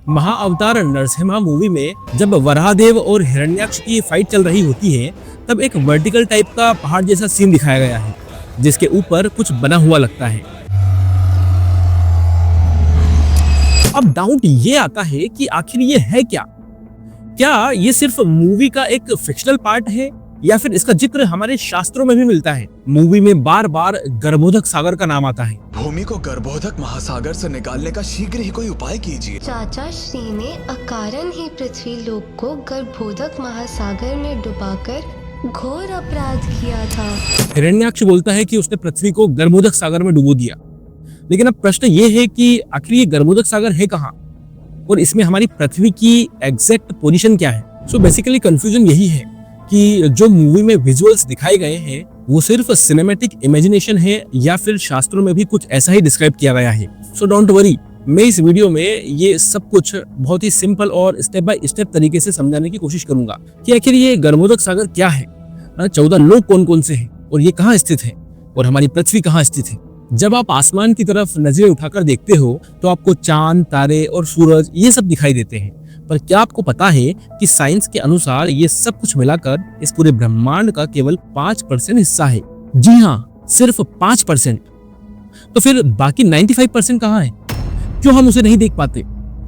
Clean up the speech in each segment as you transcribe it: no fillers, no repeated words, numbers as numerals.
महाअवतार Narasimha movie में जब वराहदेव और हिरण्याक्ष की फाइट चल रही होती है, तब एक वर्टिकल टाइप का पहाड़ जैसा सीन दिखाया गया है, जिसके ऊपर कुछ बना हुआ लगता है। अब डाउट ये आता है कि आखिर ये है क्या? क्या ये सिर्फ मूवी का एक फिक्शनल पार्ट है या फिर इसका जिक्र हमारे शास्त्रों में भी मिलता है? मूवी में बार बार गर्भोदक सागर का नाम आता है। भूमि को गर्भोदक महासागर से निकालने का शीघ्र ही कोई उपाय कीजिए। चाचा श्री ने अकारण ही पृथ्वी लोक को गर्भोदक महासागर में डुबाकर घोर अपराध किया था। हिरण्याक्ष बोलता है कि उसने पृथ्वी को गर्भोदक सागर में डुबो दिया, लेकिन अब प्रश्न ये है कि आखिर ये गर्भोदक सागर है कहाँ और इसमें हमारी पृथ्वी की एग्जैक्ट पोजीशन क्या है? सो बेसिकली कंफ्यूजन यही है कि जो मूवी में विजुअल्स दिखाए गए हैं वो सिर्फ सिनेमैटिक इमेजिनेशन है या फिर शास्त्रों में भी कुछ ऐसा ही डिस्क्राइब किया गया है। सो डोंट वरी, मैं इस वीडियो में ये सब कुछ बहुत ही सिंपल और स्टेप बाय स्टेप तरीके से समझाने की कोशिश करूंगा कि आखिर ये गर्भोदक सागर क्या है, 14 लोक कौन कौन से हैं और ये कहाँ स्थित है और हमारी पृथ्वी कहाँ स्थित है। जब आप आसमान की तरफ नजरें उठाकर देखते हो तो आपको चांद, तारे और सूरज ये सब दिखाई देते हैं, पर क्या आपको पता है कि साइंस के अनुसार ये सब कुछ मिलाकर इस पूरे ब्रह्मांड का केवल 5% हिस्सा है। जी हाँ, सिर्फ 5%। तो फिर बाकी 95% कहाँ है? क्यों हम उसे नहीं देख पाते?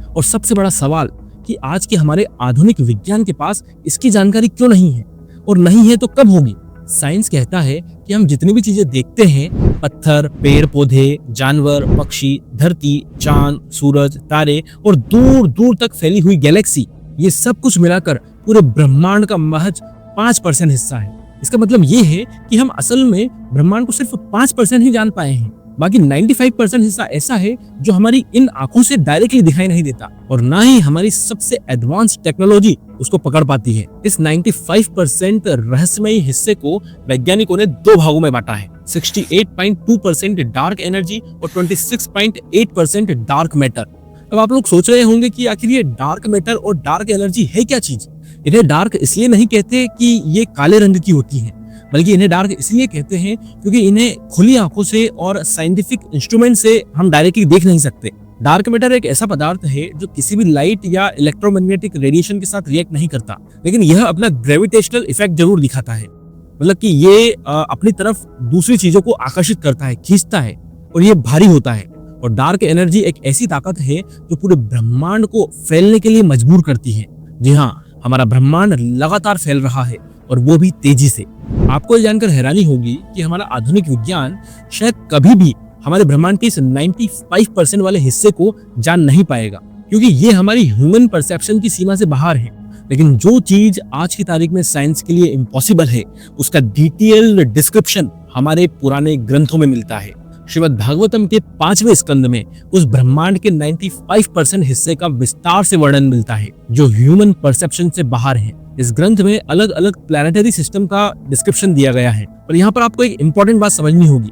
और सबसे बड़ा सवाल कि आज के हमारे आधुनिक विज्ञान के पास इसकी जानकारी क्यों नहीं है, और नहीं है तो कब होगी? साइंस कहता है कि हम जितनी भी चीजें देखते हैं, पत्थर, पेड़ पौधे, जानवर, पक्षी, धरती, चांद, सूरज, तारे और दूर दूर तक फैली हुई गैलेक्सी, ये सब कुछ मिलाकर पूरे ब्रह्मांड का महज 5% हिस्सा है। इसका मतलब ये है कि हम असल में ब्रह्मांड को सिर्फ 5% ही जान पाए हैं। बाकी 95% हिस्सा ऐसा है जो हमारी इन आंखों से डायरेक्टली दिखाई नहीं देता और ना ही हमारी सबसे एडवांस टेक्नोलॉजी उसको पकड़ पाती है। इस 95% रहस्यमयी हिस्से को वैज्ञानिकों ने 2 भागों में बांटा है, 68.2% डार्क एनर्जी और 26.8% डार्क मैटर। अब आप लोग सोच रहे होंगे कि आखिर ये डार्क मैटर और डार्क एनर्जी है क्या चीज? इन्हें डार्क इसलिए नहीं कहते कि ये काले रंग की होती है, बल्कि इन्हें डार्क इसलिए कहते हैं क्योंकि इन्हें खुली आंखों से और साइंटिफिक इंस्ट्रूमेंट से हम डायरेक्टली देख नहीं सकते। डार्क मैटर एक ऐसा पदार्थ है जो किसी भी लाइट या इलेक्ट्रोमैग्नेटिक रेडिएशन के साथ रिएक्ट नहीं करता, लेकिन यह अपना ग्रेविटेशनल इफेक्ट जरूर दिखाता है। मतलब कि ये अपनी तरफ दूसरी चीजों को आकर्षित करता है, खींचता है और ये भारी होता है। और डार्क एनर्जी एक ऐसी ताकत है जो पूरे ब्रह्मांड को फैलने के लिए मजबूर करती है। जी हाँ, हमारा ब्रह्मांड लगातार फैल रहा है और वो भी तेजी से। आपको ये जानकर हैरानी होगी कि हमारा आधुनिक विज्ञान शायद कभी भी हमारे ब्रह्मांड के इस 95% वाले हिस्से को जान नहीं पाएगा, क्योंकि ये हमारी ह्यूमन परसेप्शन की सीमा से बाहर है। लेकिन जो चीज आज की तारीख में साइंस के लिए इम्पॉसिबल है, उसका डिटेल्ड डिस्क्रिप्शन हमारे पुराने ग्रंथों में मिलता है। श्रीमद् भागवतम के 5वें स्कंद में उस ब्रह्मांड के 95% हिस्से का विस्तार से वर्णन मिलता है जो ह्यूमन परसेप्शन से बाहर है। इस ग्रंथ में अलग अलग प्लैनेटरी सिस्टम का डिस्क्रिप्शन दिया गया है। पर यहाँ पर आपको एक इंपॉर्टेंट बात समझनी होगी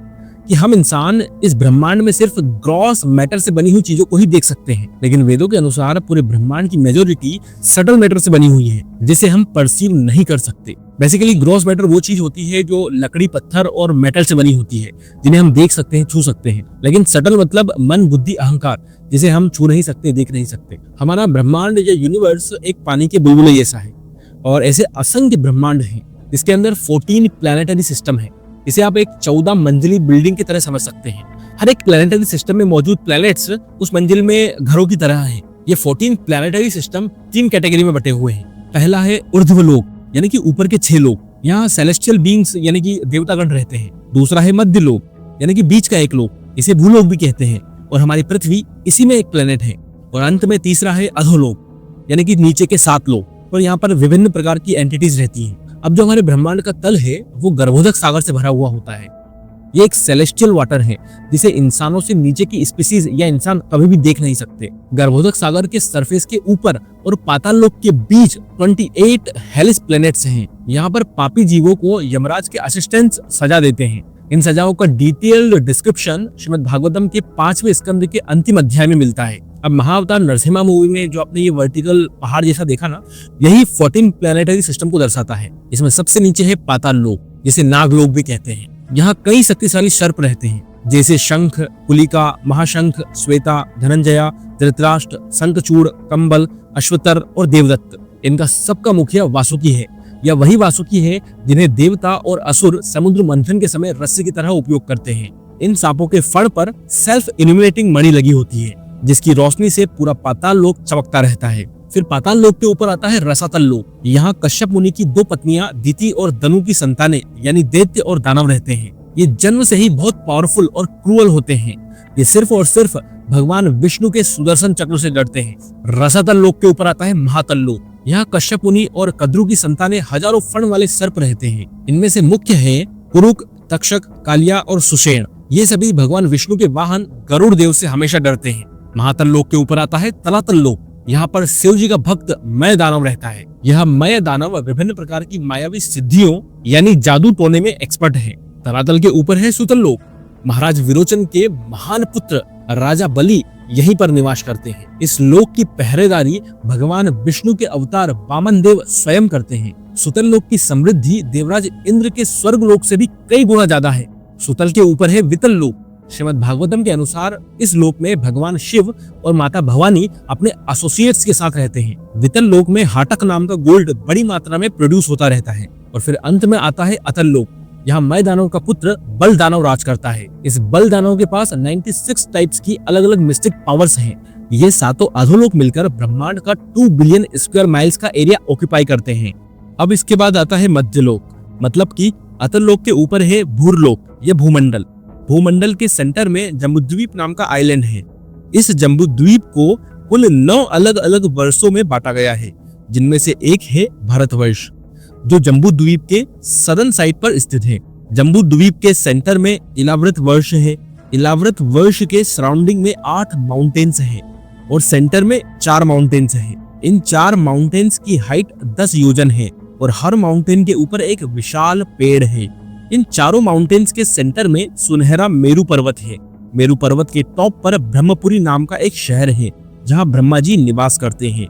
कि हम इंसान इस ब्रह्मांड में सिर्फ ग्रॉस मैटर से बनी हुई चीजों को ही देख सकते हैं, लेकिन वेदों के अनुसार पूरे ब्रह्मांड की मेजॉरिटी सटल मैटर से बनी हुई है, जिसे हम परसीव नहीं कर सकते। बेसिकली ग्रॉस मैटर वो चीज होती है जो लकड़ी, पत्थर और मेटल से बनी होती है, जिन्हें हम देख सकते हैं, छू सकते हैं। लेकिन सटल मतलब मन, बुद्धि, अहंकार, जिसे हम छू नहीं सकते, देख नहीं सकते। हमारा ब्रह्मांड या यूनिवर्स एक पानी के बुलबुले जैसा है और ऐसे असंख्य ब्रह्मांड हैं जिसके अंदर 14 प्लैनेटरी सिस्टम है। इसे आप एक 14 मंजिली बिल्डिंग की तरह समझ सकते हैं। हर एक प्लैनेटरी सिस्टम में मौजूद प्लैनेट्स उस मंजिल में घरों की तरह हैं। ये 14 प्लैनेटरी सिस्टम 3 कैटेगरी में बटे हुए हैं। पहला है ऊर्ध्वलोक, यानी कि ऊपर के 6 लोक, यहाँ सेलेस्टियल बीइंग्स यानी कि देवतागण रहते हैं। दूसरा है मध्य लोक, यानी कि बीच का एक लोक, इसे भूलोक भी कहते हैं और हमारी पृथ्वी इसी में एक प्लैनेट है। और अंत में तीसरा है अधोलोक, यानी कि नीचे के 7 लोक, और यहाँ पर विभिन्न प्रकार की एंटिटीज रहती हैं। अब जो हमारे ब्रह्मांड का तल है वो गर्भोदक सागर से भरा हुआ होता है। ये एक सेलेस्टियल वाटर है जिसे इंसानों से नीचे की स्पीसीज या इंसान कभी भी देख नहीं सकते। गर्भोदक सागर के सरफेस के ऊपर और पाताल लोक के बीच 28 हेलिस प्लैनेट्स हैं। यहाँ पर पापी जीवों को यमराज के असिस्टेंट्स सजा देते हैं। इन सजाओं का डिटेल्ड डिस्क्रिप्शन श्रीमद् भागवतम के 5वें स्कंद के अंतिम अध्याय में मिलता है। अब महाअवतार नरसिम्हा मूवी में जो आपने ये वर्टिकल पहाड़ जैसा देखा ना, यही 14 प्लैनेटरी सिस्टम को दर्शाता है। इसमें सबसे नीचे है पाताल लोक, जिसे नागलोक भी कहते हैं। यहाँ कई शक्तिशाली सर्प रहते हैं, जैसे शंख, कुलिका, महाशंख, श्वेता, धनंजया धृतराष्ट्र, शंखचूड़, कंबल, अश्वतर और देवदत्त। इनका सबका मुखिया वासुकी है। यह वही वासुकी है जिन्हें देवता और असुर समुद्र मंथन के समय रस्सी की तरह उपयोग करते हैं। इन सांपों के फड़ पर सेल्फ इल्यूमिनेटिंग मणि लगी होती है, जिसकी रोशनी से पूरा पाताल लोक चमकता रहता है। फिर पाताल लोक के ऊपर आता है रसातल लोक। यहाँ कश्यप मुनि की 2 पत्नियां दिति और दनु की संतानें यानी दैत्य और दानव रहते हैं। ये जन्म से ही बहुत पावरफुल और क्रूअल होते हैं। ये सिर्फ और सिर्फ भगवान विष्णु के सुदर्शन चक्र से डरते हैं। रसातल लोक के ऊपर आता है महातल लोक। यहाँ कश्यप मुनि और कद्रु की संतानें हजारों फण वाले सर्प रहते हैं। इनमें से मुख्य है कुरुक, तक्षक, कालिया और सुषेण। ये सभी भगवान विष्णु के वाहन गरुड़ देव से हमेशा डरते हैं। महातल लोक के ऊपर आता है तलातल लोक। यहाँ पर शिव जी का भक्त मय दानव रहता है। यह मय दानव विभिन्न प्रकार की मायावी सिद्धियों यानी जादू टोने में एक्सपर्ट है। तलातल के ऊपर है सुतल लोक। महाराज विरोचन के महान पुत्र राजा बलि यहीं पर निवास करते हैं। इस लोक की पहरेदारी भगवान विष्णु के अवतार वामन देव स्वयं करते हैं। सुतल लोक की समृद्धि देवराज इंद्र के स्वर्ग लोक से भी कई गुना ज्यादा है। सुतल के ऊपर है वितल लोक। श्रीमद् भागवतम के अनुसार इस लोक में भगवान शिव और माता भवानी अपने एसोसिएट्स के साथ रहते हैं। वितल लोक में हाटक नाम का गोल्ड बड़ी मात्रा में प्रोड्यूस होता रहता है। और फिर अंत में आता है अतल लोक। यहाँ मय दानव का पुत्र बल दानव राज करता है। इस बल दानव के पास 96 टाइप्स की अलग अलग मिस्टिक पावर्स हैं। ये सातों अधोलोक मिलकर ब्रह्मांड का 2 बिलियन स्क्वायर माइल्स का एरिया ऑक्यूपाई करते हैं। अब इसके बाद आता है मध्यलोक, मतलब कि अतल लोक के ऊपर है भूरलोक, यह भूमंडल। भूमंडल के सेंटर में जम्बूद्वीप नाम का आइलैंड है। इस जम्बूद्वीप को कुल 9 अलग अलग वर्षों में बांटा गया है, जिनमें से एक है भारतवर्ष, जो जम्बूद्वीप के सदर्न साइड पर स्थित है। जम्बूद्वीप के सेंटर में इलाव्रत वर्ष है। इलाव्रत वर्ष के सराउंडिंग में 8 माउंटेन्स हैं और सेंटर में 4 माउंटेन्स हैं। इन 4 माउंटेन्स की हाइट 10 योजन है और हर माउंटेन के ऊपर एक विशाल पेड़ है। इन चारों माउंटेन्स के सेंटर में सुनहरा मेरू पर्वत है। मेरू पर्वत के टॉप पर ब्रह्मपुरी नाम का एक शहर है, जहां ब्रह्मा जी निवास करते हैं।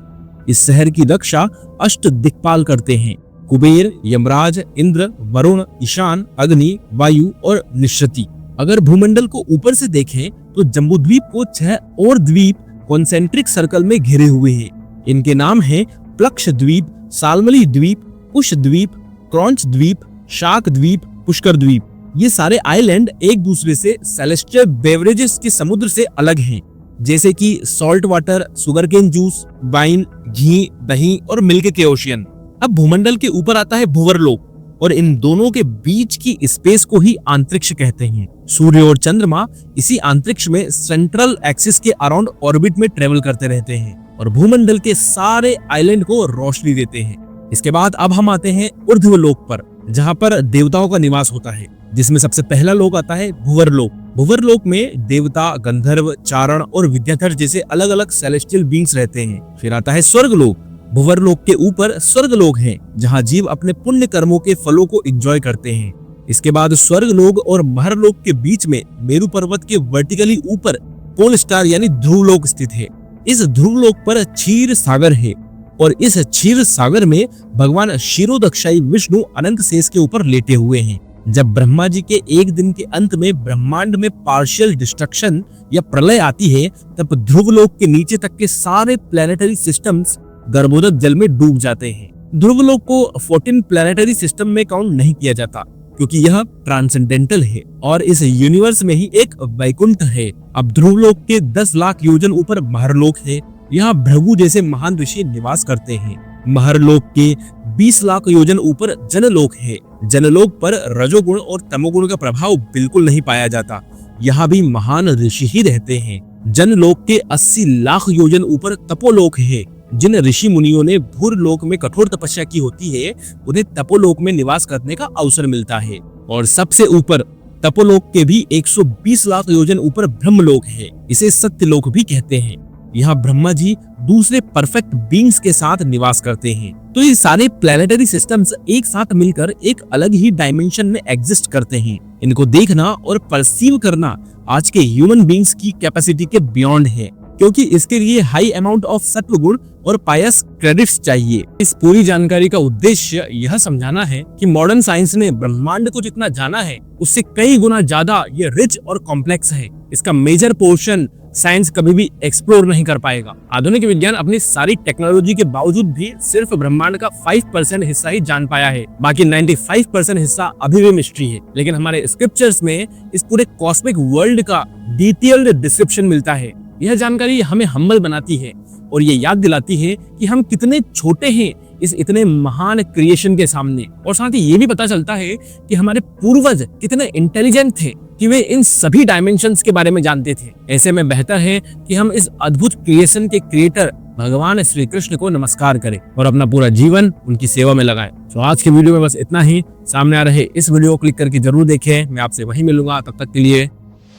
इस शहर की रक्षा अष्ट दिक्पाल करते हैं: कुबेर, यमराज, इंद्र, वरुण, ईशान, अग्नि, वायु और निश्चति। अगर भूमंडल को ऊपर से देखें तो जम्बूद्वीप को 6 और द्वीप कॉन्सेंट्रिक सर्कल में घिरे हुए हैं। इनके नाम हैं प्लक्ष द्वीप, सालमली द्वीप, कुश द्वीप, क्रॉन्च द्वीप, शाक द्वीप, पुष्कर द्वीप। ये सारे आइलैंड एक दूसरे से सेलेस्टियल बेवरेजेस के समुद्र से अलग हैं, जैसे कि salt water, sugarcane juice, wine, घी, दही और मिल्क के ओशियन। अब भूमंडल के ऊपर आता है भूवरलोक, और इन दोनों के बीच की स्पेस को ही अंतरिक्ष कहते हैं। सूर्य और चंद्रमा इसी अंतरिक्ष में सेंट्रल एक्सिस के अराउंड ऑर्बिट में ट्रेवल करते रहते हैं और भूमंडल के सारे आइलैंड को रोशनी देते हैं। इसके बाद अब हम आते हैं ऊर्ध्वलोक पर, जहाँ पर देवताओं का निवास होता है, जिसमें सबसे पहला लोक आता है भूवरलोक। भूवरलोक में देवता, गंधर्व, चारण और विद्याधर जैसे अलग अलग सेलेस्टियल बींग्स रहते हैं। फिर आता है स्वर्गलोक। भूवरलोक के ऊपर स्वर्गलोक है, जहाँ जीव अपने पुण्य कर्मों के फलों को एंजॉय करते हैं। इसके बाद स्वर्गलोक और महरलोक के बीच में मेरू पर्वत के वर्टिकली ऊपर पोल स्टार यानी ध्रुवलोक स्थित है। इस ध्रुवलोक पर क्षीर सागर है और इस क्षीर सागर में भगवान क्षीरोदक्षाई विष्णु अनंत शेष के ऊपर लेटे हुए हैं। जब ब्रह्मा जी के एक दिन के अंत में ब्रह्मांड में पार्शियल डिस्ट्रक्शन या प्रलय आती है, तब ध्रुवलोक के नीचे तक के सारे प्लैनेटरी सिस्टम्स गर्भोदक जल में डूब जाते हैं। ध्रुवलोक को 14 प्लैनेटरी सिस्टम में काउंट नहीं किया जाता, क्योंकि यह ट्रांसेंडेंटल है और इस यूनिवर्स में ही एक वैकुंठ है। अब ध्रुवलोक के 10 लाख योजन ऊपर महरलोक है। यहाँ भृगु जैसे महान ऋषि निवास करते हैं। महरलोक के 20 लाख योजन ऊपर जनलोक है। जनलोक पर रजोगुण और तमोगुण का प्रभाव बिल्कुल नहीं पाया जाता। यहाँ भी महान ऋषि ही रहते हैं। जनलोक के 80 लाख योजन ऊपर तपोलोक है। जिन ऋषि मुनियों ने भूरलोक में कठोर तपस्या की होती है, उन्हें तपोलोक में निवास करने का अवसर मिलता है। और सबसे ऊपर तपोलोक के भी 120 लाख योजन ऊपर ब्रह्मलोक है। इसे सत्यलोक भी कहते हैं। यहाँ ब्रह्मा जी दूसरे परफेक्ट बीइंग्स के साथ निवास करते हैं। तो ये सारे प्लैनेटरी सिस्टम्स एक साथ मिलकर एक अलग ही डायमेंशन में एग्जिस्ट करते हैं। इनको देखना और परसीव करना आज के ह्यूमन बीइंग्स की कैपेसिटी के बियॉन्ड है, क्योंकि इसके लिए हाई अमाउंट ऑफ सत्व गुण और पायस क्रेडिट्स चाहिए। इस पूरी जानकारी का उद्देश्य यह समझाना है कि मॉडर्न साइंस ने ब्रह्मांड को जितना जाना है, उससे कई गुना ज्यादा ये रिच और कॉम्प्लेक्स है। इसका मेजर पोर्शन साइंस कभी भी एक्सप्लोर नहीं कर पाएगा। आधुनिक विज्ञान अपनी सारी टेक्नोलॉजी के बावजूद भी सिर्फ ब्रह्मांड का 5% हिस्सा ही जान पाया है, बाकी 95% हिस्सा अभी भी मिस्ट्री है। लेकिन हमारे स्क्रिप्चर्स में इस पूरे कॉस्मिक वर्ल्ड का डिटेल्ड डिस्क्रिप्शन मिलता है। यह जानकारी हमें हम्बल बनाती है और ये याद दिलाती है कि हम कितने छोटे हैं इस इतने महान क्रिएशन के सामने। और साथ ही ये भी पता चलता है कि हमारे पूर्वज कितने इंटेलिजेंट थे कि वे इन सभी डायमेंशंस के बारे में जानते थे। ऐसे में बेहतर है कि हम इस अद्भुत क्रिएशन के क्रिएटर भगवान श्री कृष्ण को नमस्कार करें और अपना पूरा जीवन उनकी सेवा में लगाएं। तो आज के वीडियो में बस इतना ही। सामने आ रहे इस वीडियो को क्लिक करके जरूर देखें। मैं आपसे वहीं मिलूंगा, तब तक के लिए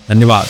धन्यवाद।